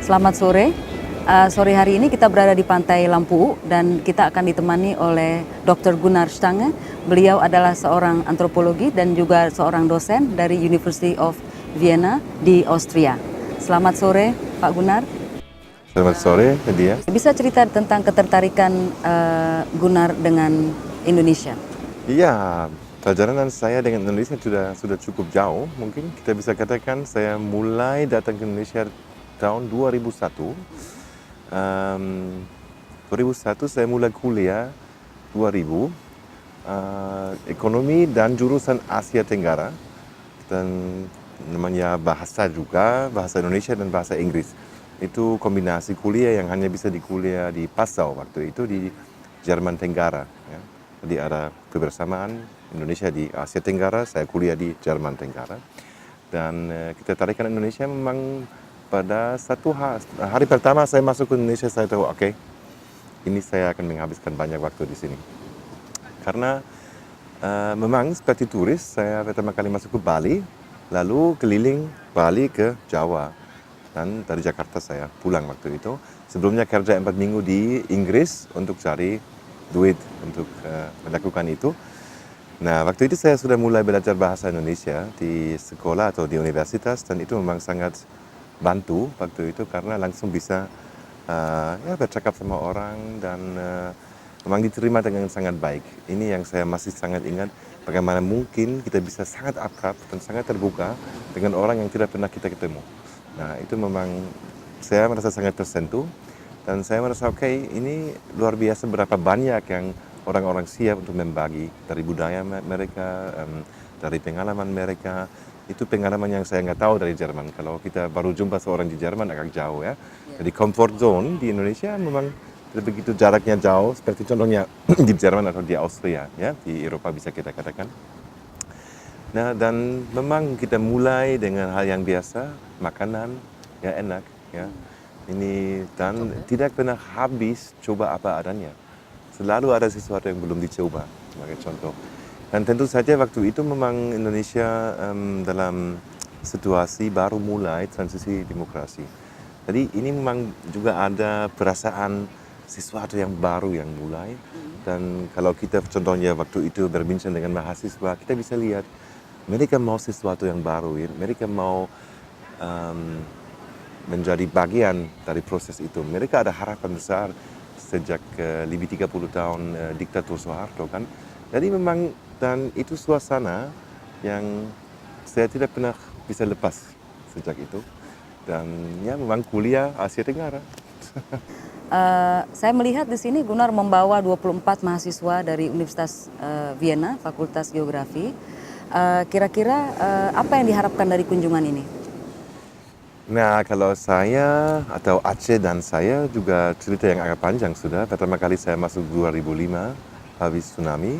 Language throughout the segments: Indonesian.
Selamat sore. Sore hari ini kita berada di Pantai Lampu dan kita akan ditemani oleh Dr. Gunnar Stange. Beliau adalah seorang antropologi dan juga seorang dosen dari University of Vienna di Austria. Selamat sore, Pak Gunnar. Selamat sore, Nadia. Bisa cerita tentang ketertarikan Gunnar dengan Indonesia? Iya, perjalanan saya dengan Indonesia sudah cukup jauh. Mungkin kita bisa katakan saya mulai datang ke Indonesia tahun 2001. 2001 saya mulai kuliah 2000 ekonomi dan jurusan Asia Tenggara dan namanya bahasa juga, bahasa Indonesia dan bahasa Inggris. Itu kombinasi kuliah yang hanya bisa dikuliah di Passau waktu itu di Jerman Tenggara. Ya. Jadi ada kebersamaan Indonesia di Asia Tenggara, saya kuliah di Jerman Tenggara. Dan kita tarikan Indonesia memang pada hari pertama saya masuk ke Indonesia, saya tahu oke, ini saya akan menghabiskan banyak waktu di sini. Karena memang seperti turis, saya pertama kali masuk ke Bali, lalu keliling Bali ke Jawa. Dan dari Jakarta saya pulang waktu itu. Sebelumnya kerja 4 minggu di Inggris untuk cari duit untuk melakukan itu. Nah, waktu itu saya sudah mulai belajar bahasa Indonesia di sekolah atau di universitas, dan itu memang sangat bantu waktu itu karena langsung bisa bercakap sama orang dan memang diterima dengan sangat baik. Ini yang saya masih sangat ingat, bagaimana mungkin kita bisa sangat akrab dan sangat terbuka dengan orang yang tidak pernah kita ketemu. Nah, itu memang saya merasa sangat tersentuh dan saya merasa oke, ini luar biasa berapa banyak yang orang-orang siap untuk membagi dari budaya mereka, dari pengalaman mereka. Itu pengalaman yang saya nggak tahu dari Jerman. Kalau kita baru jumpa seorang di Jerman agak jauh ya. Jadi comfort zone di Indonesia memang tidak begitu jaraknya jauh seperti contohnya di Jerman atau di Austria ya, di Eropa bisa kita katakan. Nah, dan memang kita mulai dengan hal yang biasa, makanan ya enak ya. Ini dan tidak pernah habis coba apa adanya. Selalu ada sesuatu yang belum dicoba sebagai contoh. Dan tentu saja waktu itu memang Indonesia dalam situasi baru mulai transisi demokrasi. Jadi ini memang juga ada perasaan sesuatu yang baru yang mulai. Dan kalau kita contohnya waktu itu berbincang dengan mahasiswa, kita bisa lihat mereka mau sesuatu yang baru. Mereka mau menjadi bagian dari proses itu. Mereka ada harapan besar sejak lebih 30 tahun diktator Soeharto kan. Jadi memang dan itu suasana yang saya tidak pernah bisa lepas sejak itu. Dan ya memang kuliah Asia Tenggara. Saya melihat di sini Gunnar membawa 24 mahasiswa dari Universitas Vienna, Fakultas Geografi. Kira-kira apa yang diharapkan dari kunjungan ini? Nah, kalau saya atau Aceh dan saya juga cerita yang agak panjang sudah. Pertama kali saya masuk 2005 habis tsunami.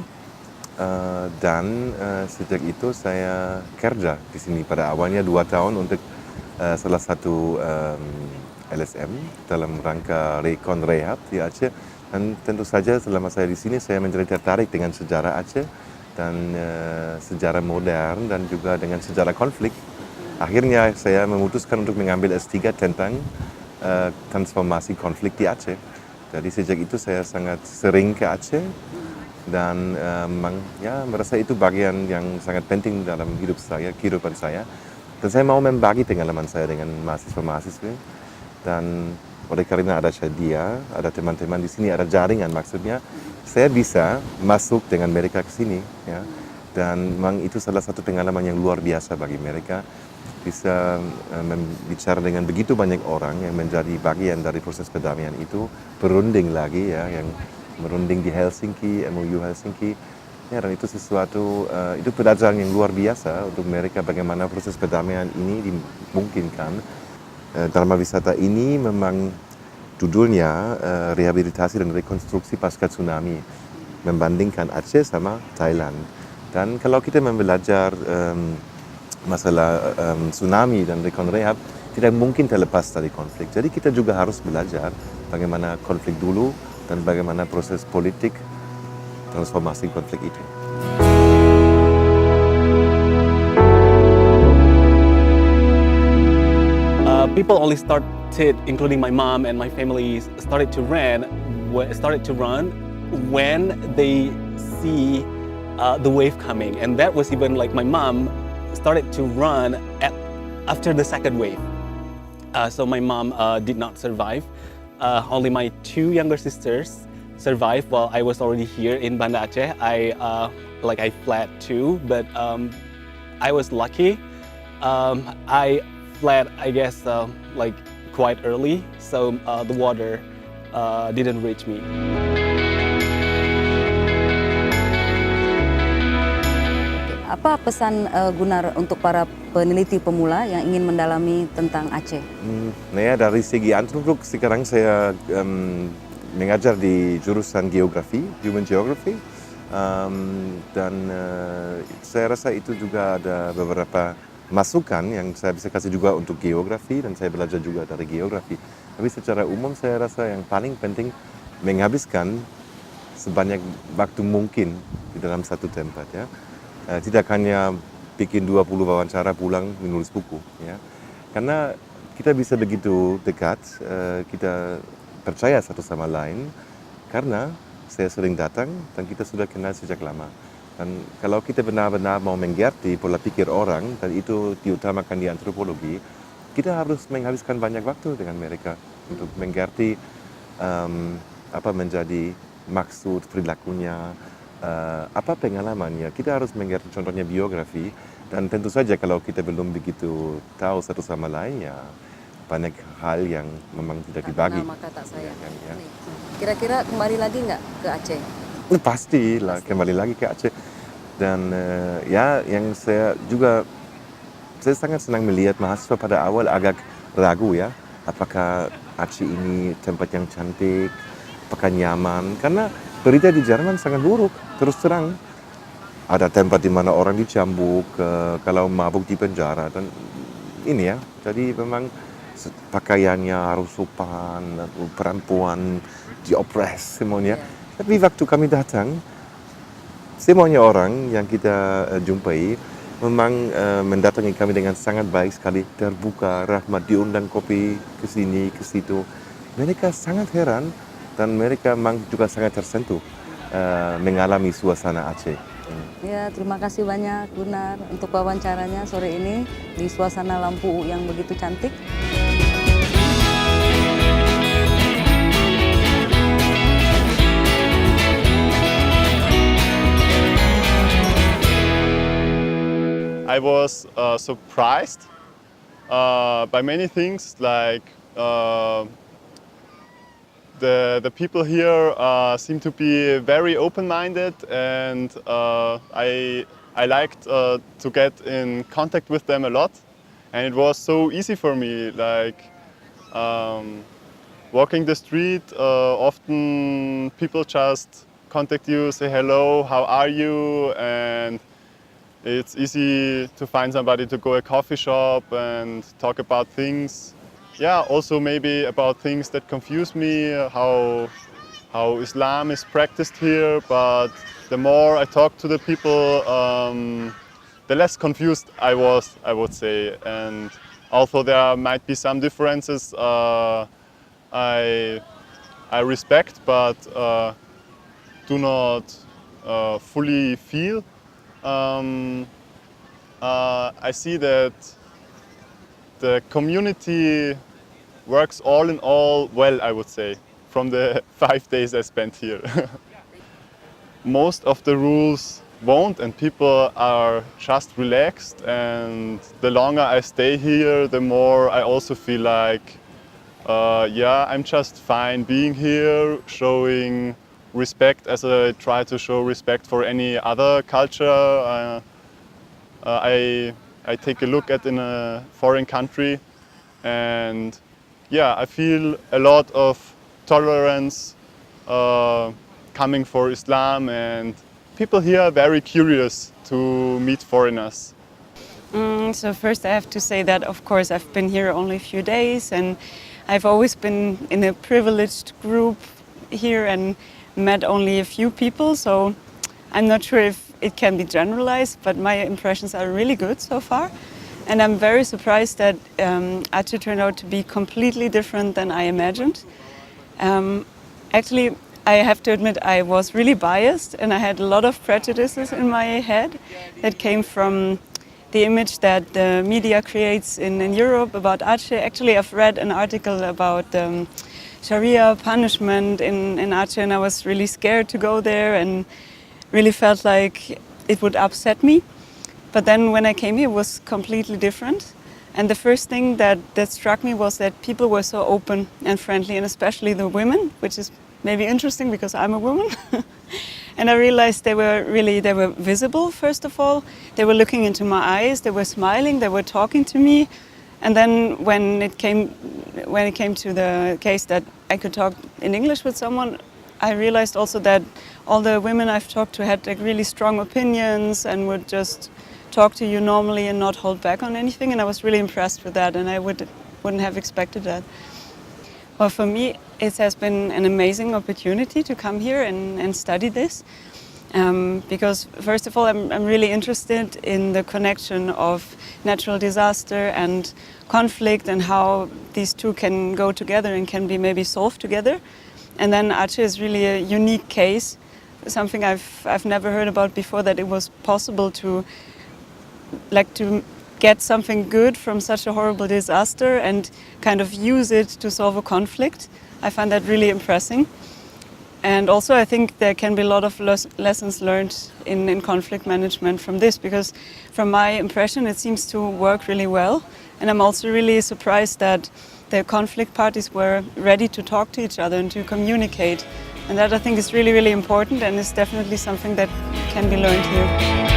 Dan sejak itu saya kerja di sini pada awalnya 2 tahun untuk salah satu LSM dalam rangka rekon rehab di Aceh. Dan tentu saja selama saya di sini saya menjadi tertarik dengan sejarah Aceh dan sejarah modern dan juga dengan sejarah konflik. Akhirnya saya memutuskan untuk mengambil S3 tentang transformasi konflik di Aceh. Jadi sejak itu saya sangat sering ke Aceh. Dan merasa itu bagian yang sangat penting dalam hidup saya, kehidupan saya. Dan saya mau membagi pengalaman saya dengan mahasiswa-mahasiswa. Dan oleh karena ada dia, ada teman-teman di sini, ada jaringan maksudnya, saya bisa masuk dengan mereka ke sini. Ya. Dan memang itu salah satu pengalaman yang luar biasa bagi mereka. Bisa bicara dengan begitu banyak orang yang menjadi bagian dari proses perdamaian itu, berunding lagi ya, yang merunding di Helsinki, MOU Helsinki, ya, dan itu sesuatu, itu pelajaran yang luar biasa untuk mereka bagaimana proses perdamaian ini dimungkinkan. Dharma wisata ini memang judulnya rehabilitasi dan rekonstruksi pasca tsunami, membandingkan Aceh sama Thailand. Dan kalau kita belajar masalah tsunami dan rekon rehab, tidak mungkin terlepas dari konflik. Jadi kita juga harus belajar bagaimana konflik dulu, dan bagaimana proses politik transformasi konflik itu. People only start including my mom and my family, started to run when they see the wave coming, and that was even like my mom started to run after the second wave. So my mom did not survive. Only my two younger sisters survived while I was already here in Banda Aceh. I fled too, but I was lucky. I fled, I guess, like quite early, so the water didn't reach me. Apa pesan Gunnar untuk para peneliti pemula yang ingin mendalami tentang Aceh? Dari segi antropolog sekarang saya mengajar di jurusan geografi, human geography, dan saya rasa itu juga ada beberapa masukan yang saya bisa kasih juga untuk geografi, dan saya belajar juga dari geografi. Tapi secara umum saya rasa yang paling penting menghabiskan sebanyak waktu mungkin di dalam satu tempat, ya. Tidak hanya bikin 20 wawancara pulang menulis buku, ya. Karena kita bisa begitu dekat, kita percaya satu sama lain karena saya sering datang dan kita sudah kenal sejak lama. Dan kalau kita benar-benar mau mengerti pola pikir orang, dan itu diutamakan di antropologi, kita harus menghabiskan banyak waktu dengan mereka untuk mengerti apa menjadi maksud perilakunya, apa pengalamannya. Kita harus mengerti contohnya biografi, dan tentu saja kalau kita belum begitu tahu satu sama lain, ya banyak hal yang memang tidak dibagi. Nama kata saya. Ya. Kira-kira kembali lagi nggak ke Aceh? Pastilah kembali lagi ke Aceh. Dan ya yang saya sangat senang melihat mahasiswa pada awal agak ragu, ya, apakah Aceh ini tempat yang cantik, apakah nyaman, karena berita di Jerman sangat buruk, terus terang. Ada tempat di mana orang dicambuk, kalau mabuk di penjara, dan ini, ya, jadi memang pakaiannya harus sopan, perempuan diopres semuanya. Tapi waktu kami datang, semuanya orang yang kita jumpai memang mendatangi kami dengan sangat baik sekali, terbuka, rahmat, diundang kopi ke sini, ke situ. Mereka sangat heran dan mereka memang juga sangat tersentuh mengalami suasana Aceh. Ya, terima kasih banyak Gunnar untuk wawancaranya sore ini di suasana lampu yang begitu cantik. I was surprised by many things, like the people here seem to be very open-minded, and I liked to get in contact with them a lot, and it was so easy for me, like walking the street, often people just contact you, say hello, how are you, and it's easy to find somebody to go to a coffee shop and talk about things. Yeah, also maybe about things that confuse me, how Islam is practiced here. But the more I talk to the people, the less confused I was, I would say. And although there might be some differences, I respect, but do not fully feel. I see that the community works all in all well, I would say, from the 5 days I spent here. Most of the rules won't, and people are just relaxed, and the longer I stay here, the more I also feel like, yeah, I'm just fine being here, showing respect as I try to show respect for any other culture I take a look at in a foreign country, and yeah, I feel a lot of tolerance coming for Islam, and people here are very curious to meet foreigners. So first I have to say that of course I've been here only a few days, and I've always been in a privileged group here and met only a few people, so I'm not sure if it can be generalized, but my impressions are really good so far. And I'm very surprised that Aceh turned out to be completely different than I imagined. Actually, I have to admit I was really biased and I had a lot of prejudices in my head that came from the image that the media creates in Europe about Aceh. Actually, I've read an article about Sharia punishment in Aceh, and I was really scared to go there and really felt like it would upset me. But then when I came here, it was completely different. And the first thing that struck me was that people were so open and friendly, and especially the women, which is maybe interesting because I'm a woman. And I realized they were visible, first of all. They were looking into my eyes, they were smiling, they were talking to me. And then when it came to the case that I could talk in English with someone, I realized also that all the women I've talked to had like really strong opinions and would just talk to you normally and not hold back on anything. And I was really impressed with that, and I wouldn't have expected that. Well, for me, it has been an amazing opportunity to come here and study this. Because first of all, I'm really interested in the connection of natural disaster and conflict and how these two can go together and can be maybe solved together. And then Aceh is really a unique case, something I've never heard about before, that it was possible to get something good from such a horrible disaster and kind of use it to solve a conflict. I find that really impressive. And also I think there can be a lot of lessons learned in conflict management from this, because from my impression it seems to work really well. And I'm also really surprised that the conflict parties were ready to talk to each other and to communicate. And that I think is really, really important, and is definitely something that can be learned here.